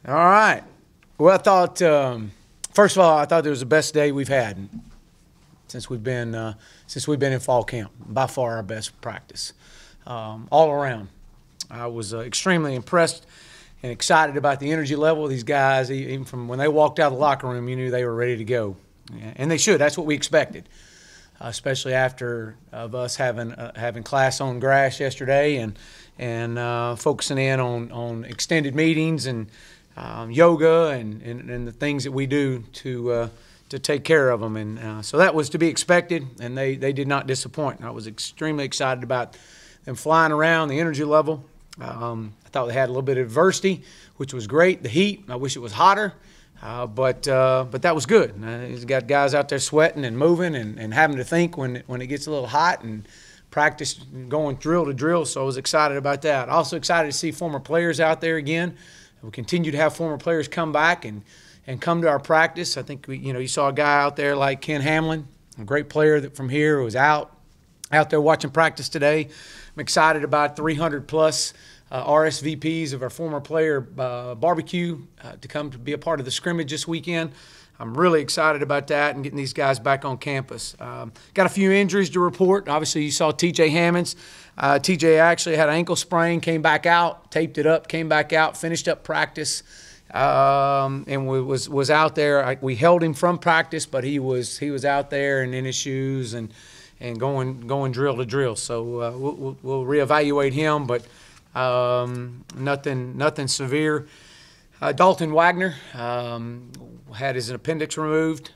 All right. Well, I thought, first of all, I thought it was the best day we've had since we've been in fall camp. By far our best practice, all around. I was extremely impressed and excited about the energy level of these guys. Even from when they walked out of the locker room, you knew they were ready to go, and they should. That's what we expected, especially after of us having class on grass yesterday and focusing in on extended meetings and yoga and the things that we do to take care of them. And so that was to be expected, and they did not disappoint. I was extremely excited about them flying around, the energy level. I thought they had a little bit of adversity, which was great. The heat, I wish it was hotter, but that was good. He's got guys out there sweating and moving and having to think when it gets a little hot, and practice going drill to drill. So I was excited about that. Also excited to see former players out there again. We continue to have former players come back and come to our practice. I think you saw a guy out there like Ken Hamlin, a great player that from here was out there watching practice today. I'm excited about 300 plus RSVPs of our former player barbecue to come to be a part of the scrimmage this weekend. I'm really excited about that and getting these guys back on campus. Got a few injuries to report. Obviously, you saw TJ Hammonds. TJ actually had an ankle sprain, came back out, taped it up, came back out, finished up practice, and was out there. We held him from practice, but he was out there and in his shoes and going drill to drill. So we'll reevaluate him, but nothing severe. Dalton Wagner had his appendix removed.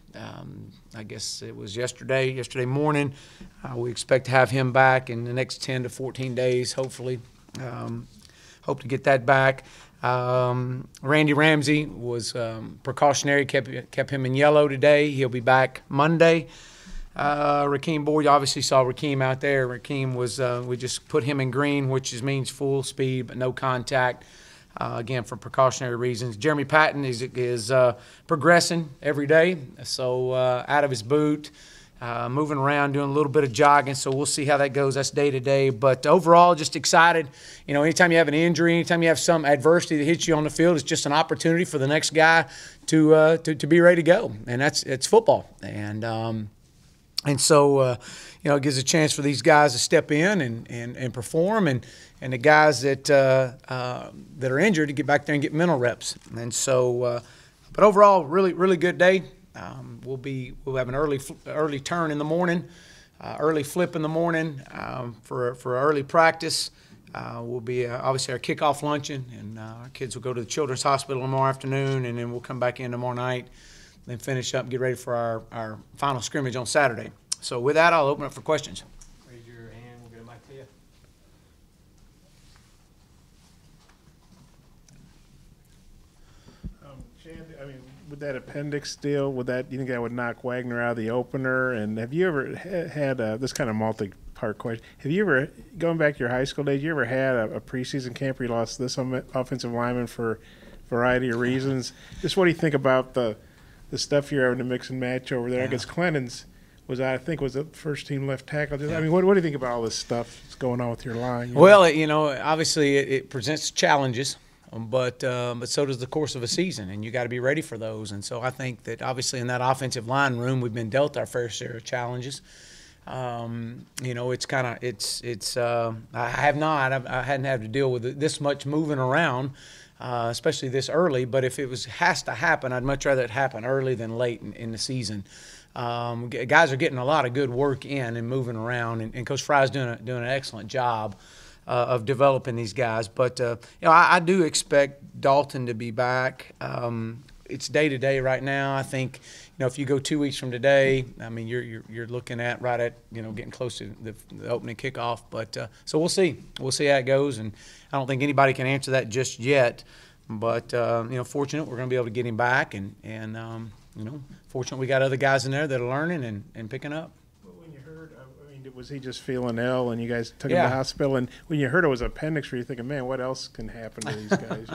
I guess it was yesterday morning. We expect to have him back in the next 10 to 14 days, hopefully. Hope to get that back. Randy Ramsey was precautionary, kept him in yellow today. He'll be back Monday. Rakeem Boyd, you obviously saw Rakeem out there. Rakeem was, we just put him in green, which means full speed but no contact. Again, for precautionary reasons. Jeremy Patton is progressing every day, so out of his boot, moving around, doing a little bit of jogging, so we'll see how that goes. That's day to day, but overall, just excited. Anytime you have an injury, anytime you have some adversity that hits you on the field, it's just an opportunity for the next guy to be ready to go, and it's football. And so, it gives a chance for these guys to step in and perform, and the guys that are injured to get back there and get mental reps. And so, but overall, really good day. We'll have an early turn in the morning, early flip in the morning for early practice. Will be obviously our kickoff luncheon, and our kids will go to the Children's Hospital tomorrow afternoon, and then we'll come back in tomorrow night, then finish up and get ready for our final scrimmage on Saturday. So with that, I'll open up for questions. Raise your hand. We'll get a mic to you. Shandy, with that appendix deal, you think that would knock Wagner out of the opener? And have you ever had this kind of multi-part question? Have you ever, going back to your high school days, you ever had a preseason camp where you lost this offensive lineman for a variety of reasons? Just what do you think about the stuff you're having to mix and match over there? I guess Clennon's was the first team left tackle. What do you think about all this stuff that's going on with your line? Well, obviously it presents challenges, but so does the course of a season, and you got to be ready for those. And so I think that obviously in that offensive line room, we've been dealt our fair share of challenges. It's kind of I hadn't had to deal with this much moving around. Especially this early, but if it has to happen, I'd much rather it happen early than late in the season. Guys are getting a lot of good work in and moving around, and Coach Fry's doing an excellent job of developing these guys. But I do expect Dalton to be back. It's day to day right now. I think if you go 2 weeks from today, you're looking at right at getting close to the opening kickoff. But so we'll see how it goes, and I don't think anybody can answer that just yet. But fortunate we're going to be able to get him back, and fortunate we got other guys in there that are learning and picking up. When you heard, was he just feeling ill, and you guys took him to the hospital? And when you heard it was appendix, were you thinking, man, what else can happen to these guys?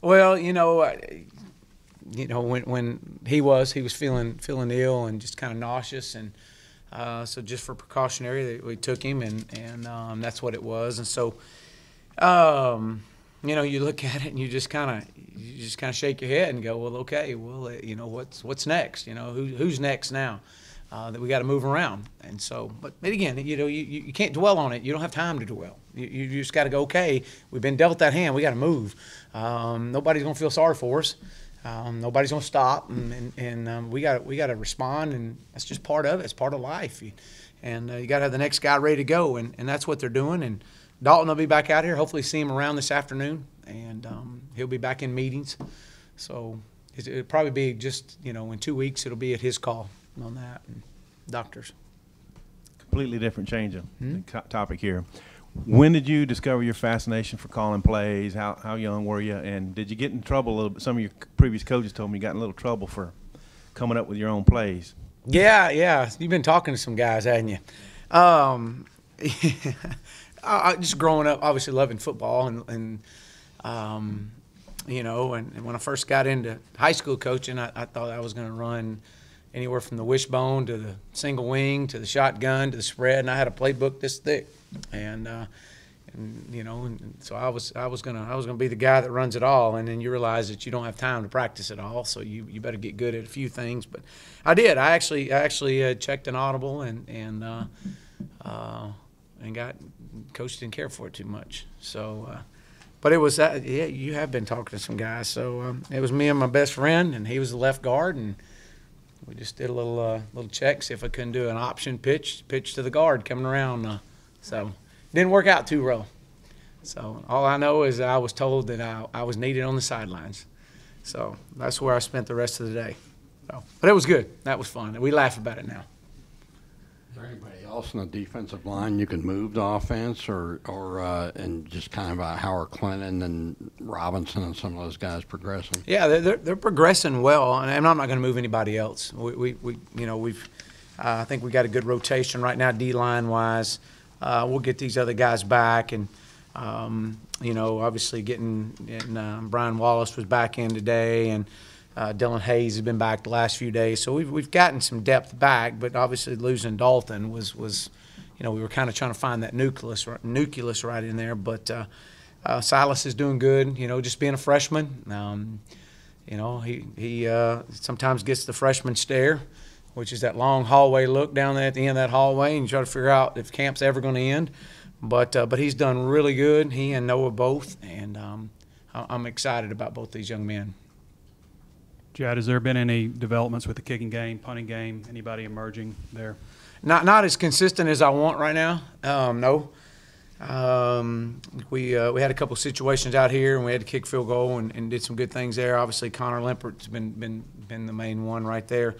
Well, when he was feeling ill and just kind of nauseous, and so just for precautionary, we took him, and that's what it was. And so, you look at it and you just kind of you just kind of shake your head and go, well, okay, well, you know, what's next? You know, who's next now? That we got to move around. And so, but again, you know, you can't dwell on it. You don't have time to dwell. You just got to go, okay, we've been dealt that hand. We got to move. Nobody's going to feel sorry for us. Nobody's going to stop. And we got to respond. And that's just part of it. It's part of life. And you got to have the next guy ready to go. And that's what they're doing. And Dalton will be back out here. Hopefully see him around this afternoon. And he'll be back in meetings. So it'll probably be just, you know, in 2 weeks, it'll be at his call on that, and doctors. Completely different change of topic here. When did you discover your fascination for calling plays? How young were you? And did you get in trouble a little bit? Some of your previous coaches told me you got in a little trouble for coming up with your own plays. Yeah. You've been talking to some guys, haven't you? Just growing up, obviously loving football, and you know, and when I first got into high school coaching, I thought I was going to run anywhere from the wishbone to the single wing to the shotgun to the spread, and I had a playbook this thick, and you know, and so I was gonna be the guy that runs it all, and then you realize that you don't have time to practice it all, so you better get good at a few things. But I did. I actually checked an audible and got coach didn't care for it too much, so. But it was that. Yeah, you have been talking to some guys, so it was me and my best friend, and he was the left guard, and we just did a little check, see if I couldn't do an option pitch to the guard coming around. So didn't work out too well. So all I know is I was told that I was needed on the sidelines. So that's where I spent the rest of the day. So, but it was good. That was fun. We laugh about it now. Is there anybody else in the defensive line you can move the offense, or and just kind of Howard Clinton and Robinson and some of those guys progressing? Yeah, they're progressing well, and I'm not going to move anybody else. We you know, I think we got a good rotation right now, D-line wise. We'll get these other guys back, and you know, obviously Brian Wallace was back in today, and Dylan Hayes has been back the last few days, so we've gotten some depth back. But obviously losing Dalton was you know, we were kind of trying to find that nucleus right in there. But Silas is doing good. You know, just being a freshman. You know, he sometimes gets the freshman stare, which is that long hallway look down there at the end of that hallway, and you try to figure out if camp's ever going to end. But he's done really good. He and Noah both, and I'm excited about both these young men. Chad, has there been any developments with the kicking game, punting game? Anybody emerging there? Not as consistent as I want right now. No. We had a couple situations out here, and we had to kick field goal and did some good things there. Obviously, Connor Limpert's been the main one right there.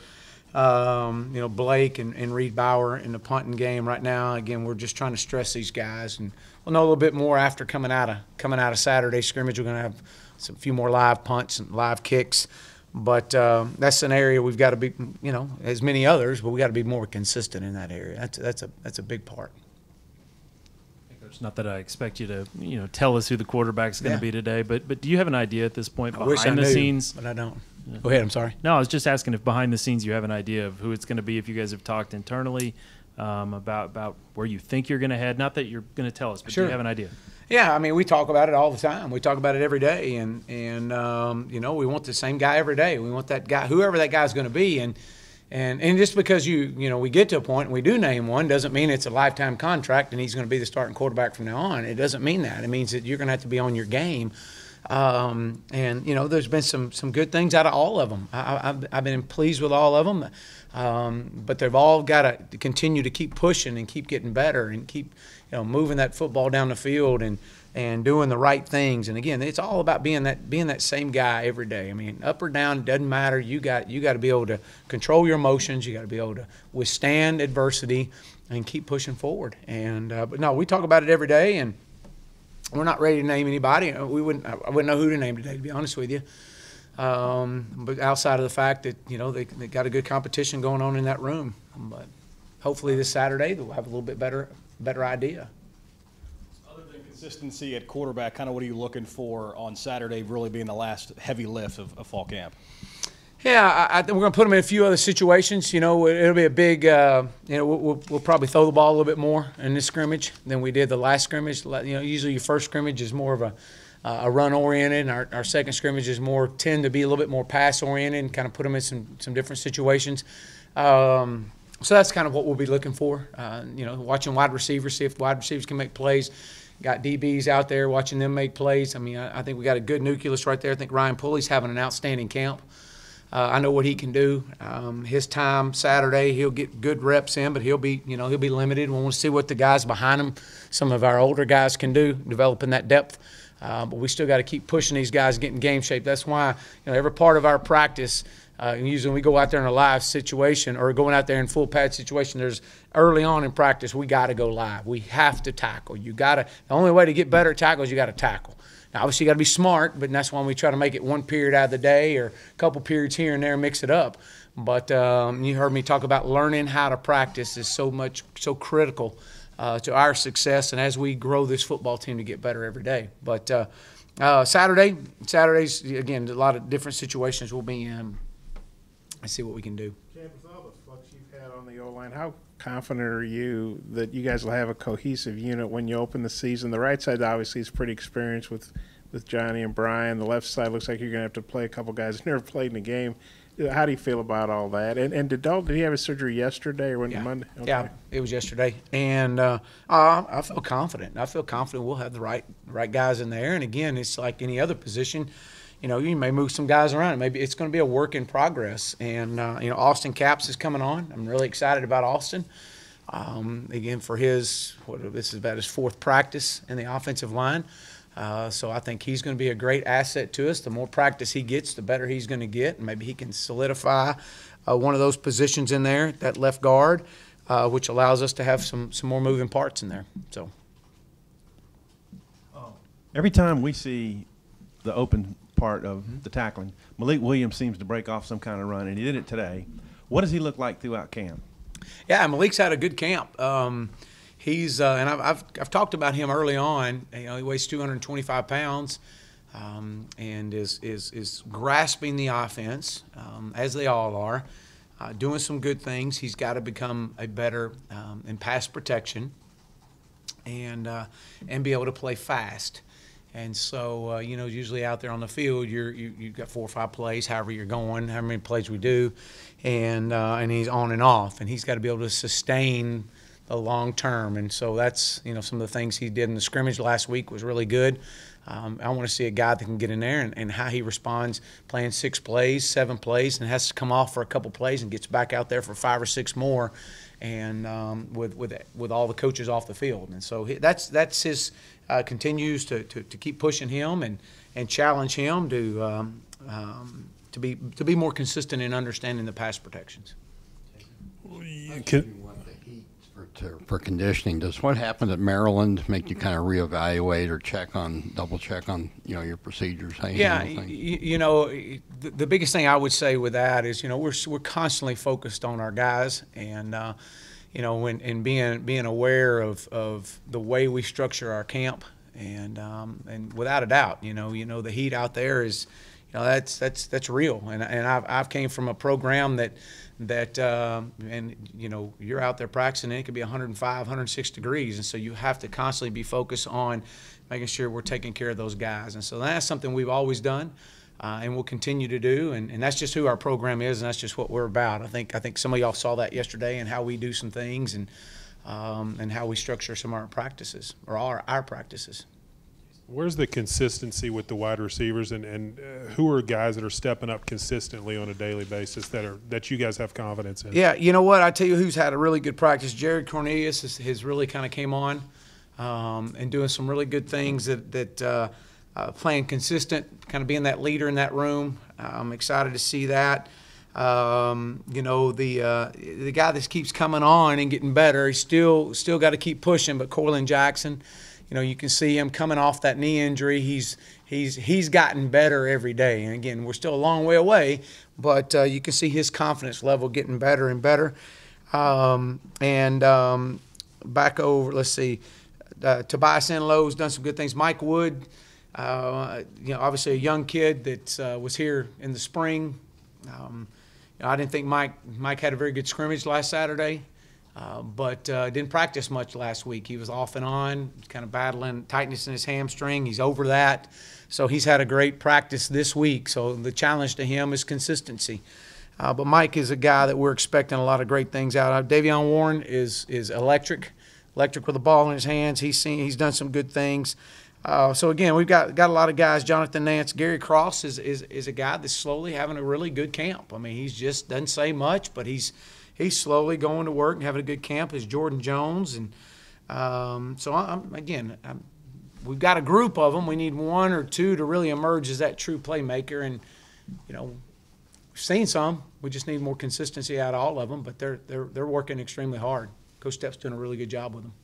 You know, Blake and Reed Bauer in the punting game right now. Again, we're just trying to stress these guys, and we'll know a little bit more after coming out of Saturday scrimmage. We're going to have a few more live punts and live kicks. But that's an area we've got to be, you know, as many others, but we got to be more consistent in that area. That's a big part. Coach, not that I expect you to, you know, tell us who the quarterback's going to be today, but do you have an idea at this point behind the scenes? But I don't. Yeah. Go ahead. I'm sorry. No, I was just asking if behind the scenes you have an idea of who it's going to be. If you guys have talked internally about where you think you're going to head. Not that you're going to tell us, but do you have an idea? Yeah, I mean, we talk about it all the time. We talk about it every day, and you know, we want the same guy every day. We want that guy, whoever that guy's going to be, and just because you know we get to a point and we do name one doesn't mean it's a lifetime contract and he's going to be the starting quarterback from now on. It doesn't mean that. It means that you're going to have to be on your game. And you know, there's been some good things out of all of them. I've been pleased with all of them, but they've all got to continue to keep pushing and keep getting better and keep, you know, moving that football down the field and doing the right things. And again, it's all about being that same guy every day. I mean, up or down, it doesn't matter. You got to be able to control your emotions. You got to be able to withstand adversity and keep pushing forward. And but no, we talk about it every day, and we're not ready to name anybody. I wouldn't know who to name today, to be honest with you. But outside of the fact that, you know, they got a good competition going on in that room. But hopefully this Saturday they'll have a little bit better idea. Other than consistency at quarterback, kind of what are you looking for on Saturday, really being the last heavy lift of fall camp? Yeah, I think we're going to put them in a few other situations. You know, it'll be a big, you know, we'll probably throw the ball a little bit more in this scrimmage than we did the last scrimmage. You know, usually your first scrimmage is more of are run oriented, and our second scrimmage is tend to be a little bit more pass oriented and kind of put them in some different situations. So that's kind of what we'll be looking for. Watching wide receivers, see if wide receivers can make plays. Got DBs out there, watching them make plays. I mean, I think we got a good nucleus right there. I think Ryan Pulley's having an outstanding camp. I know what he can do. His time Saturday, he'll get good reps in, but he'll be limited. We want to see what the guys behind him, some of our older guys, can do, developing that depth. But we still got to keep pushing these guys, getting game shape. That's why every part of our practice. Usually when we go out there in a live situation or going out there in full pad situation, there's early on in practice, we got to go live. We have to tackle. The only way to get better at tackle is you got to tackle. Now, obviously you got to be smart, but that's why we try to make it one period out of the day or a couple periods here and there, mix it up. But you heard me talk about learning how to practice is so critical to our success and as we grow this football team to get better every day. But Saturdays, again, a lot of different situations we'll be in. And see what we can do. Chad, with all the flux you've had on the O-line, how confident are you that you guys will have a cohesive unit when you open the season? The right side obviously is pretty experienced with Johnny and Brian. The left side looks like you're going to have to play a couple guys who never played in a game. How do you feel about all that? And did he have his surgery yesterday or Monday? Okay. Yeah, it was yesterday. And I feel confident. I feel confident we'll have the right guys in there. And, again, it's like any other position. You may move some guys around. Maybe it's going to be a work in progress. And, Austin Capps is coming on. I'm really excited about Austin. Again, for this is about his fourth practice in the offensive line. So I think he's going to be a great asset to us. The more practice he gets, the better he's going to get. And maybe he can solidify one of those positions in there, that left guard, which allows us to have some more moving parts in there. So every time we see the open part of the tackling, Malik Williams seems to break off some kind of run, and he did it today. What does he look like throughout camp? Yeah, Malik's had a good camp. He's and I've talked about him early on. He weighs 225 pounds, and is grasping the offense as they all are, doing some good things. He's got to become a better in pass protection, and be able to play fast. And so, usually out there on the field, you've got 4 or 5 plays, however you're going, how many plays we do, and he's on and off, and he's got to be able to sustain the long term. And so that's some of the things he did in the scrimmage last week was really good. I want to see a guy that can get in there and how he responds playing 6 plays, 7 plays, and has to come off for a couple plays and gets back out there for 5 or 6 more, and with all the coaches off the field. And so that's his. Continues to keep pushing him and challenge him to be more consistent in understanding the pass protections. For conditioning, does what happened at Maryland make you kind of reevaluate or double check on your procedures? How you handle things? The biggest thing I would say with that is we're constantly focused on our guys and. And being aware of the way we structure our camp, and without a doubt, the heat out there is, that's real. And I've came from a program that you're out there practicing, and it could be 105, 106 degrees, and so you have to constantly be focused on making sure we're taking care of those guys. And so that's something we've always done. And we'll continue to do, and that's just who our program is, and that's just what we're about. I think some of y'all saw that yesterday, and how we do some things, and how we structure some of our practices, or our practices. Where's the consistency with the wide receivers, and who are guys that are stepping up consistently on a daily basis that you guys have confidence in? Yeah, you know what? I tell you who's had a really good practice. Jared Cornelius has really kind of came on and doing some really good things that playing consistent, kind of being that leader in that room. I'm excited to see that. The guy that keeps coming on and getting better, he's still got to keep pushing. But Corlin Jackson, you can see him coming off that knee injury. He's gotten better every day. And again, we're still a long way away, but you can see his confidence level getting better and better. Back over, let's see, Tobias Enlo's done some good things. Mike Wood. Obviously a young kid that was here in the spring. I didn't think Mike had a very good scrimmage last Saturday. but didn't practice much last week. He was off and on, kind of battling tightness in his hamstring. He's over that. So he's had a great practice this week. So the challenge to him is consistency. But Mike is a guy that we're expecting a lot of great things out of. Davion Warren is electric with the ball in his hands. He's done some good things. So again, we've got a lot of guys. Jonathan Nance, Gary Cross is a guy that's slowly having a really good camp. I mean, he's just doesn't say much, but he's slowly going to work and having a good camp. Is Jordan Jones, and we've got a group of them. We need one or two to really emerge as that true playmaker. And we've seen some. We just need more consistency out of all of them. But they're working extremely hard. Coach Stepp's doing a really good job with them.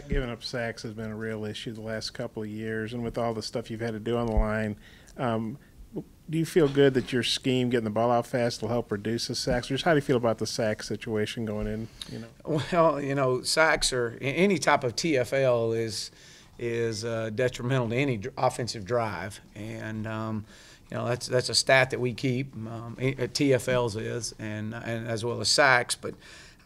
Giving up sacks has been a real issue the last couple of years, and with all the stuff you've had to do on the line, do you feel good that your scheme, getting the ball out fast, will help reduce the sacks? Or just how do you feel about the sack situation going in? Well, sacks or any type of TFL is detrimental to any offensive drive, and that's a stat that we keep. TFLs is, and as well as sacks, but.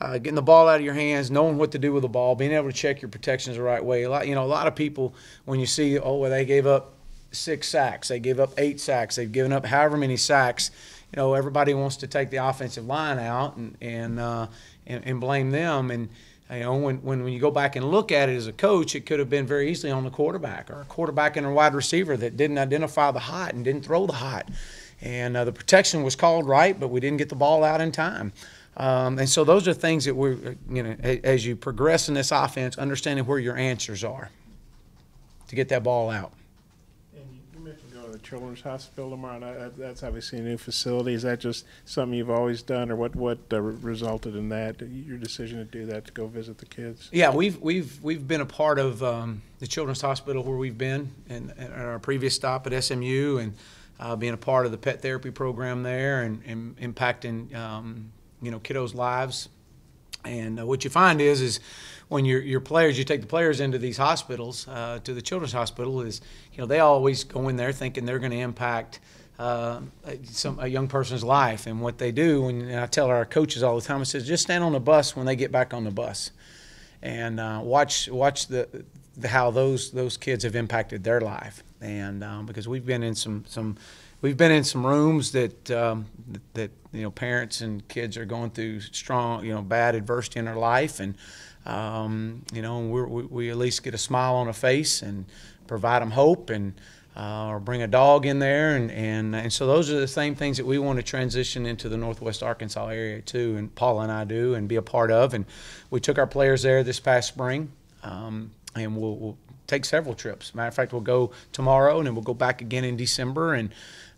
Getting the ball out of your hands, knowing what to do with the ball, being able to check your protections the right way. A lot of people, when you see, they gave up 6 sacks, they gave up 8 sacks, they've given up however many sacks. Everybody wants to take the offensive line out and blame them. And when you go back and look at it as a coach, it could have been very easily on the quarterback or a quarterback and a wide receiver that didn't identify the hot and didn't throw the hot. And the protection was called right, but we didn't get the ball out in time. And so those are things that we're, as you progress in this offense, understanding where your answers are to get that ball out. And you mentioned going to the Children's Hospital tomorrow. That's obviously a new facility. Is that just something you've always done, or what resulted in that, your decision to do that, to go visit the kids? Yeah, we've been a part of the Children's Hospital where we've been in our previous stop at SMU, and being a part of the pet therapy program there and impacting kiddos' lives. And what you find is when your players, you take the players into these hospitals, to the Children's Hospital, is they always go in there thinking they're going to impact a young person's life. And what they do, and I tell our coaches all the time, I says, just stand on the bus when they get back on the bus, and watch how those kids have impacted their life. And because we've been in some rooms that parents and kids are going through strong, bad adversity in their life, and we at least get a smile on a face and provide them hope, and or bring a dog in there, and so those are the same things that we want to transition into the Northwest Arkansas area too, and Paula and I do, and be a part of. And we took our players there this past spring, and we'll take several trips. Matter of fact, we'll go tomorrow, and then we'll go back again in December, and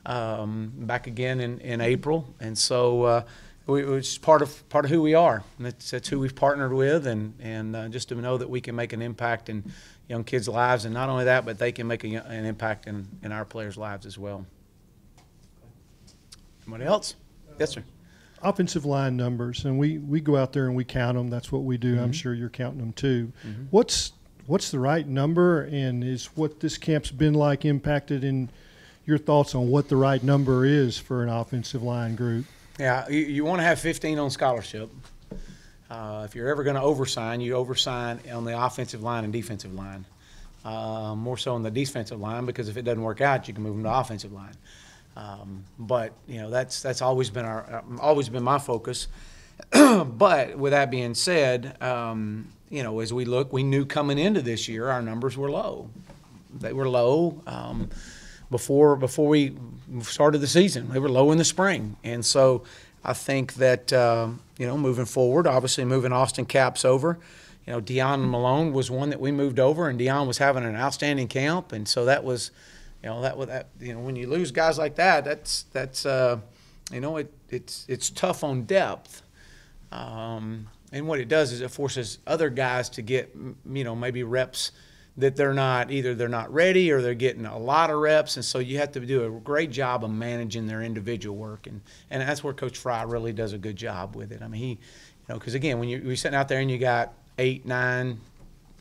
back again in April. And so it's part of who we are. And that's who we've partnered with, and just to know that we can make an impact in young kids' lives, and not only that, but they can make an impact in our players' lives as well. Anybody else? Yes, sir. Offensive line numbers, and we go out there and we count them. That's what we do. I'm sure you're counting them too. What's the right number, and is what this camp's been like impacted in your thoughts on what the right number is for an offensive line group? Yeah, you want to have 15 on scholarship. If you're ever going to oversign, you oversign on the offensive line and defensive line. More so on the defensive line, because if it doesn't work out, you can move them to offensive line. But that's always been my focus. But with that being said, as we look, we knew coming into this year our numbers were low. They were low before we started the season. They were low in the spring, and so I think that moving forward, obviously moving Austin Capps over, Deion Malone was one that we moved over, and Deion was having an outstanding camp, and so that was, when you lose guys like that, it's tough on depth. And what it does is it forces other guys to get, maybe reps that they're not ready, or they're getting a lot of reps. And so you have to do a great job of managing their individual work. And that's where Coach Fry really does a good job with it. I mean, because again, when you're sitting out there and you got 8, 9,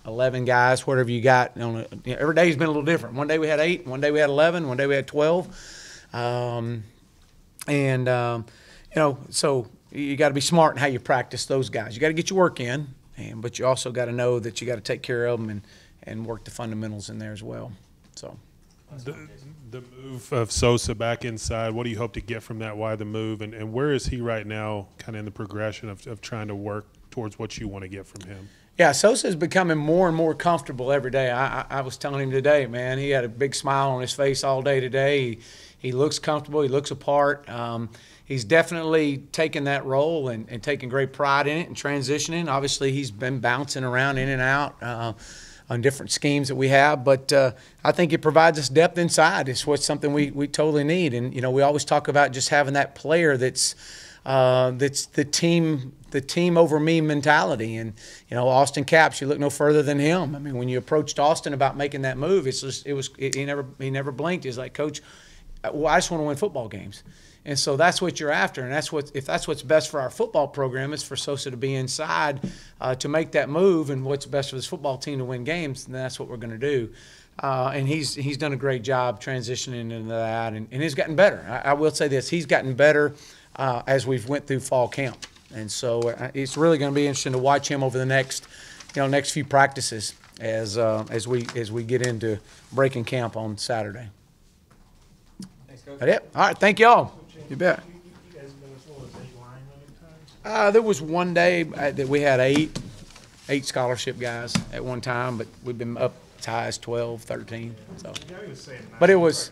11 guys, whatever you got, every day's been a little different. One day we had 8, one day we had 11, one day we had 12. So you got to be smart in how you practice those guys. You got to get your work in, but you also got to know that you got to take care of them and work the fundamentals in there as well. So. The move of Sosa back inside, what do you hope to get from that? Why the move? And where is he right now kind of in the progression of trying to work towards what you want to get from him? Yeah, Sosa is becoming more and more comfortable every day. I was telling him today, man, he had a big smile on his face all day today. He looks comfortable. He looks apart. He's definitely taken that role and taking great pride in it and transitioning. Obviously, he's been bouncing around in and out on different schemes that we have, but I think it provides us depth inside. It's what's something we totally need. And we always talk about just having that player that's the team over me mentality. And Austin Capps, you look no further than him. I mean, when you approached Austin about making that move, he never blinked. He's like, Coach, well, I just want to win football games. And so that's what you're after, and if that's what's best for our football program, is for Sosa to be inside to make that move, and what's best for this football team to win games, then that's what we're going to do. And he's done a great job transitioning into that, and he's gotten better. I will say this: he's gotten better as we've went through fall camp, and so it's really going to be interesting to watch him over the next few practices as we get into breaking camp on Saturday. Thanks, Coach. That's it. All right, thank y'all. You bet. You guys have been as low as 8 linemen at times? There was one day that we had eight scholarship guys at one time, but we've been up as high as 12, 13. So, I was saying but it was